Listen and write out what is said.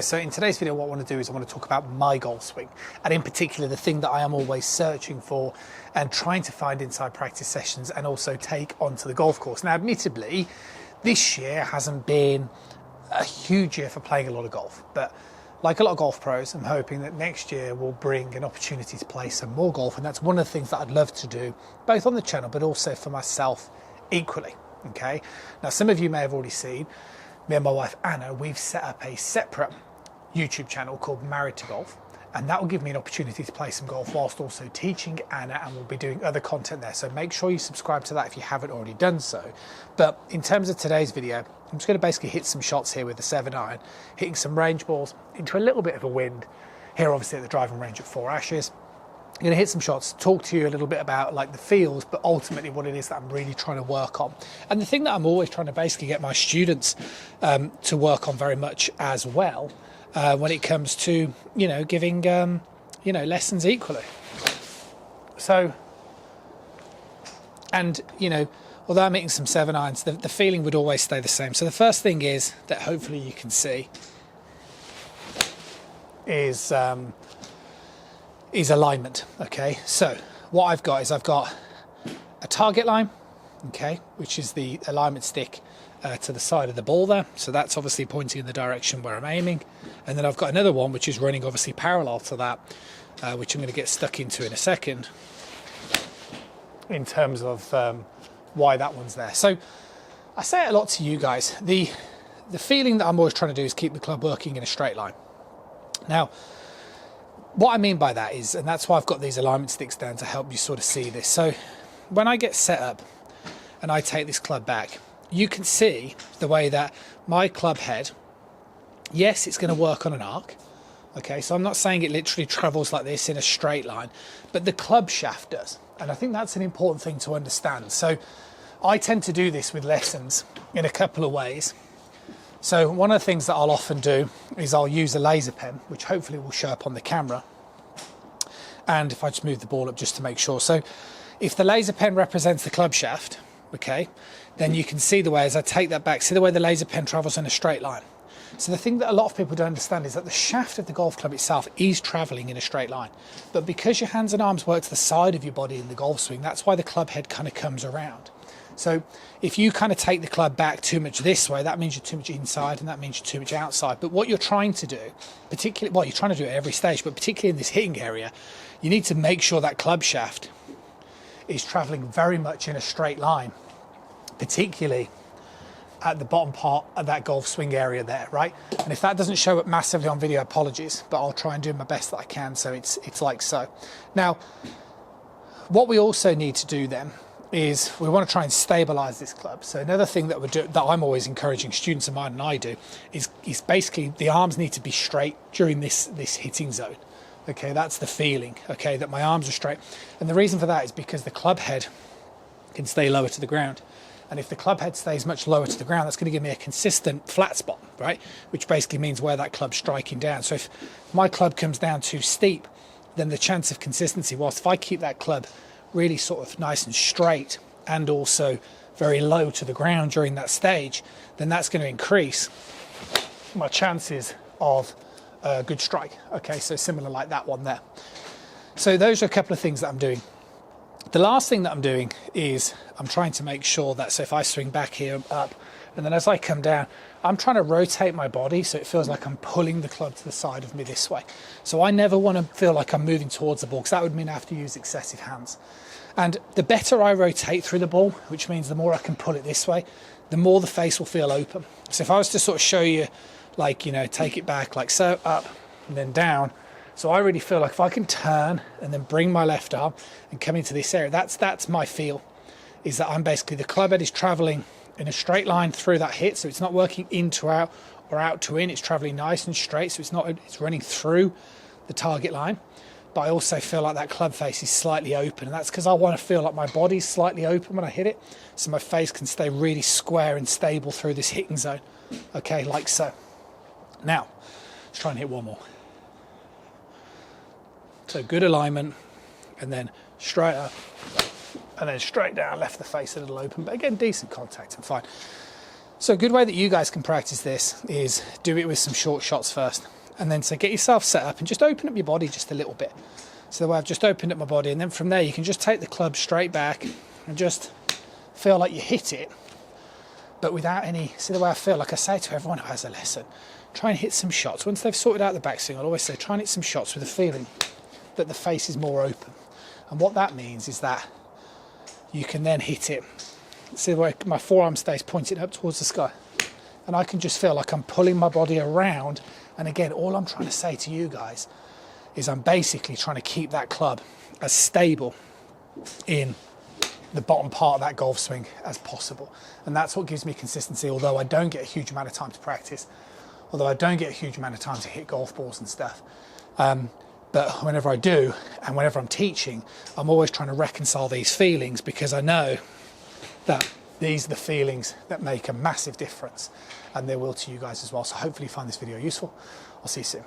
So in today's video, what I want to do is I want to talk about my golf swing, and in particular the thing that I am always searching for and trying to find inside practice sessions and also take onto the golf course. Now admittedly, this year hasn't been a huge year for playing a lot of golf, but like a lot of golf pros, I'm hoping that next year will bring an opportunity to play some more golf, and that's one of the things that I'd love to do, both on the channel but also for myself equally. Okay, now some of you may have already seen me and my wife Anna, we've set up a separate YouTube channel called Married to Golf, and that will give me an opportunity to play some golf whilst also teaching Anna, and we'll be doing other content there, so make sure you subscribe to that if you haven't already done so. But in terms of today's video, I'm just going to basically hit some shots here with the 7-iron, hitting some range balls into a little bit of a wind here, obviously at the driving range at Four Ashes. I'm going to hit some shots, talk to you a little bit about like the feels, but ultimately what it is that I'm really trying to work on. And the thing that I'm always trying to basically get my students to work on very much as well, when it comes to, giving, lessons equally. So, and, although I'm hitting some 7-irons, the feeling would always stay the same. So the first thing is that hopefully you can see is alignment. Okay, so what I've got is I've got a target line, okay, which is the alignment stick to the side of the ball there, so that's obviously pointing in the direction where I'm aiming, and then I've got another one which is running obviously parallel to that, which I'm going to get stuck into in a second in terms of why that one's there. So I say it a lot to you guys, the feeling that I'm always trying to do is keep the club working in a straight line. Now what I mean by that is, and that's why I've got these alignment sticks down to help you sort of see this, so when I get set up and I take this club back, you can see the way that my club head, yes, it's going to work on an arc. Okay, so I'm not saying it literally travels like this in a straight line, but the club shaft does. And I think that's an important thing to understand. So I tend to do this with lessons in a couple of ways. So one of the things that I'll often do is I'll use a laser pen, which hopefully will show up on the camera. And if I just move the ball up just to make sure. So if the laser pen represents the club shaft, okay, then you can see the way as I take that back, see the way the laser pen travels in a straight line. So the thing that a lot of people don't understand is that the shaft of the golf club itself is traveling in a straight line, but because your hands and arms work to the side of your body in the golf swing, that's why the club head kind of comes around. So if you kind of take the club back too much this way, that means you're too much inside and that means you're too much outside. But what you're trying to do, particularly, well, you're trying to do it at every stage, but particularly in this hitting area, you need to make sure that club shaft is traveling very much in a straight line, particularly at the bottom part of that golf swing area there, right? And if that doesn't show up massively on video, apologies, but I'll try and do my best that I can, so it's like so. Now, what we also need to do then is we want to try and stabilize this club. So another thing that that I'm always encouraging students of mine and I do is basically the arms need to be straight during this hitting zone. Okay, that's the feeling, okay, that my arms are straight. And the reason for that is because the club head can stay lower to the ground. And if the club head stays much lower to the ground, that's going to give me a consistent flat spot, right? Which basically means where that club's striking down. So if my club comes down too steep, then the chance of consistency, whilst if I keep that club really sort of nice and straight and also very low to the ground during that stage, then that's going to increase my chances of a good strike. Okay, so similar like that one there. So those are a couple of things that I'm doing. The last thing that I'm doing is I'm trying to make sure that, so if I swing back here up, and then as I come down, I'm trying to rotate my body so it feels like I'm pulling the club to the side of me this way. So I never want to feel like I'm moving towards the ball, because that would mean I have to use excessive hands. And the better I rotate through the ball, which means the more I can pull it this way, the more the face will feel open. So if I was to sort of show you, like, take it back like so, up and then down, so I really feel like if I can turn and then bring my left arm and come into this area, that's my feel, is that I'm basically, the club head is traveling in a straight line through that hit, so it's not working in to out or out to in, it's traveling nice and straight, so it's running through the target line. But I also feel like that club face is slightly open, and that's because I want to feel like my body's slightly open when I hit it, so my face can stay really square and stable through this hitting zone. Okay, like so. Now, let's try and hit one more. So good alignment, and then straight up, and then straight down, left the face a little open, but again, decent contact and fine. So a good way that you guys can practice this is do it with some short shots first. And then so get yourself set up and just open up your body just a little bit. So the way I've just opened up my body, and then from there you can just take the club straight back and just feel like you hit it, but without any, see the way I feel, like I say to everyone who has a lesson, try and hit some shots. Once they've sorted out the backswing, I'll always say try and hit some shots with a feeling that the face is more open. And what that means is that you can then hit it. See the way my forearm stays pointed up towards the sky. And I can just feel like I'm pulling my body around. And again, all I'm trying to say to you guys is I'm basically trying to keep that club as stable in the bottom part of that golf swing as possible. And that's what gives me consistency, although I don't get a huge amount of time to practice, although I don't get a huge amount of time to hit golf balls and stuff. But whenever I do, and whenever I'm teaching, I'm always trying to reconcile these feelings, because I know that these are the feelings that make a massive difference, and they will to you guys as well. So hopefully you find this video useful. I'll see you soon.